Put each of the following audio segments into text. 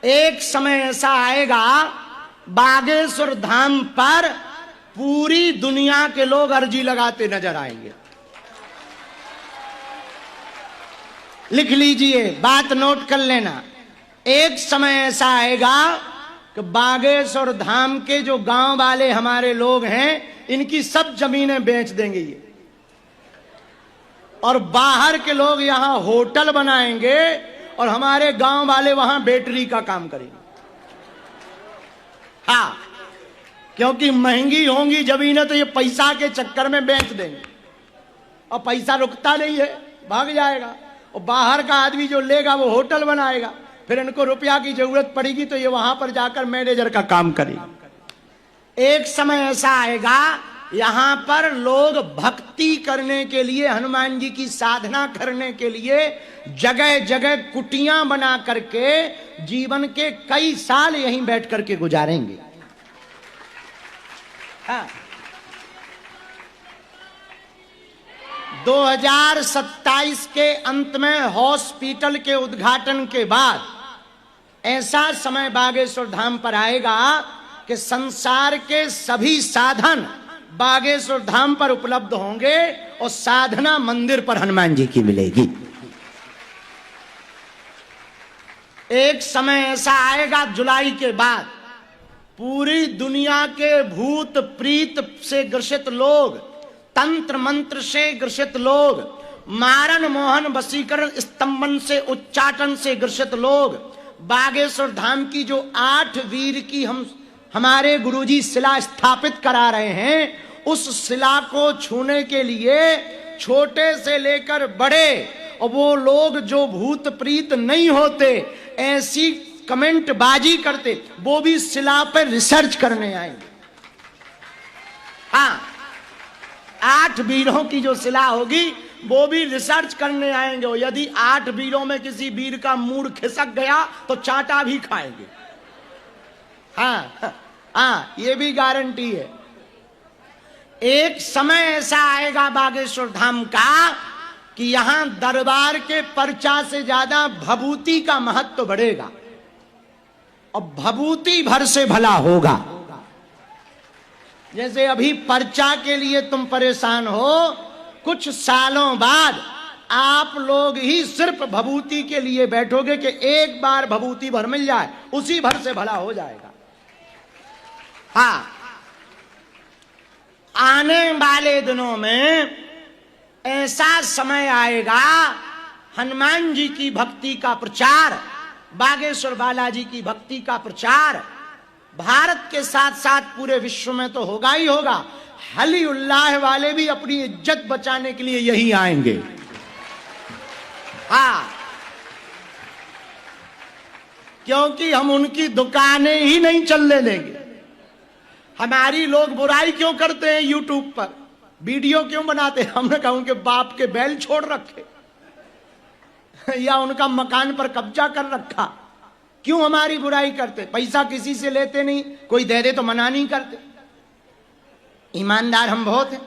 एक समय ऐसा आएगा बागेश्वर धाम पर पूरी दुनिया के लोग अर्जी लगाते नजर आएंगे। लिख लीजिए, बात नोट कर लेना। एक समय ऐसा आएगा कि बागेश्वर धाम के जो गांव वाले हमारे लोग हैं, इनकी सब जमीनें बेच देंगे ये, और बाहर के लोग यहां होटल बनाएंगे और हमारे गांव वाले वहां बैटरी का काम करेंगे। हाँ, क्योंकि महंगी होंगी जमीनें तो ये पैसा के चक्कर में बेच देंगे, और पैसा रुकता नहीं है, भाग जाएगा। और बाहर का आदमी जो लेगा वो होटल बनाएगा, फिर इनको रुपया की जरूरत पड़ेगी तो ये वहां पर जाकर मैनेजर का काम करेगा। एक समय ऐसा आएगा यहां पर लोग भक्ति करने के लिए, हनुमान जी की साधना करने के लिए जगह जगह कुटियां बना करके जीवन के कई साल यहीं बैठ करके गुजारेंगे। हाँ। 2027 के अंत में हॉस्पिटल के उद्घाटन के बाद ऐसा समय बागेश्वर धाम पर आएगा कि संसार के सभी साधन बागेश्वर धाम पर उपलब्ध होंगे और साधना मंदिर पर हनुमान जी की मिलेगी। एक समय ऐसा आएगा जुलाई के बाद, पूरी दुनिया के भूत प्रीत से ग्रसित लोग, तंत्र मंत्र से ग्रसित लोग, मारण मोहन वशीकरण स्तंभन से उच्चाटन से ग्रसित लोग, बागेश्वर धाम की जो 8 वीर की हमारे गुरुजी शिला स्थापित करा रहे हैं, उस शिला को छूने के लिए छोटे से लेकर बड़े, और वो लोग जो भूत प्रीत नहीं होते, ऐसी कमेंट बाजी करते, वो भी शिला पर रिसर्च करने आएंगे। हाँ, 8 वीरों की जो शिला होगी वो भी रिसर्च करने आएंगे, और यदि 8 वीरों में किसी वीर का मूड खिसक गया तो चाटा भी खाएंगे। हाँ हाँ, ये भी गारंटी है। एक समय ऐसा आएगा बागेश्वर धाम का कि यहां दरबार के पर्चा से ज्यादा भभूति का महत्व बढ़ेगा, और भभूति भर से भला होगा। जैसे अभी पर्चा के लिए तुम परेशान हो, कुछ सालों बाद आप लोग ही सिर्फ भभूति के लिए बैठोगे कि एक बार भभूति भर मिल जाए, उसी भर से भला हो जाएगा। हाँ, आने वाले दिनों में ऐसा समय आएगा, हनुमान जी की भक्ति का प्रचार, बागेश्वर बालाजी की भक्ति का प्रचार भारत के साथ साथ पूरे विश्व में तो होगा ही होगा। हली उल्लाह वाले भी अपनी इज्जत बचाने के लिए यही आएंगे। हाँ, क्योंकि हम उनकी दुकानें ही नहीं चलने देंगे। हमारी लोग बुराई क्यों करते हैं, यूट्यूब पर वीडियो क्यों बनाते हैं? हमने कहा उनके बाप के बैल छोड़ रखे या उनका मकान पर कब्जा कर रखा, क्यों हमारी बुराई करते? पैसा किसी से लेते नहीं, कोई दे दे तो मना नहीं करते। ईमानदार हम बहुत हैं,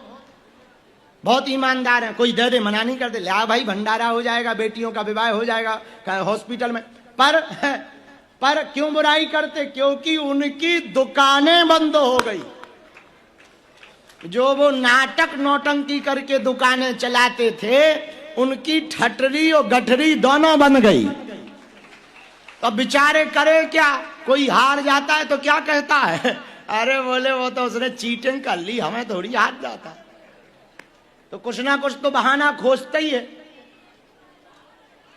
बहुत ईमानदार हैं। कोई दे दे मना नहीं करते, ला भाई भंडारा हो जाएगा, बेटियों का विवाह हो जाएगा हॉस्पिटल में। पर क्यों बुराई करते? क्योंकि उनकी दुकानें बंद हो गई। जो वो नाटक नौटंकी करके दुकानें चलाते थे, उनकी ठटरी और गठरी दोनों बन गई। तो बेचारे करे क्या? कोई हार जाता है तो क्या कहता है, अरे बोले वो तो उसने चीटिंग कर ली, हमें थोड़ी हार जाता। तो कुछ ना कुछ तो बहाना खोजता ही है।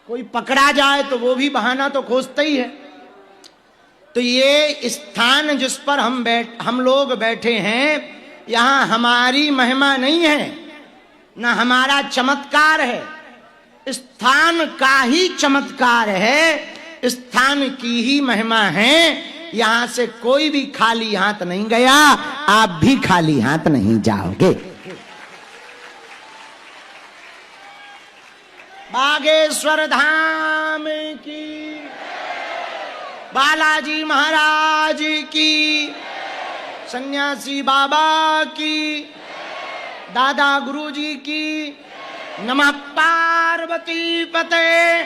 कोई पकड़ा जाए तो वो भी बहाना तो खोजता ही है। तो ये स्थान जिस पर हम लोग बैठे हैं, यहां हमारी महिमा नहीं है, ना हमारा चमत्कार है, स्थान का ही चमत्कार है, स्थान की ही महिमा है। यहां से कोई भी खाली हाथ नहीं गया, आप भी खाली हाथ नहीं जाओगे। बागेश्वर धाम की, बालाजी महाराज की, सन्यासी बाबा की, दादा गुरुजी की। नमः पार्वती पते।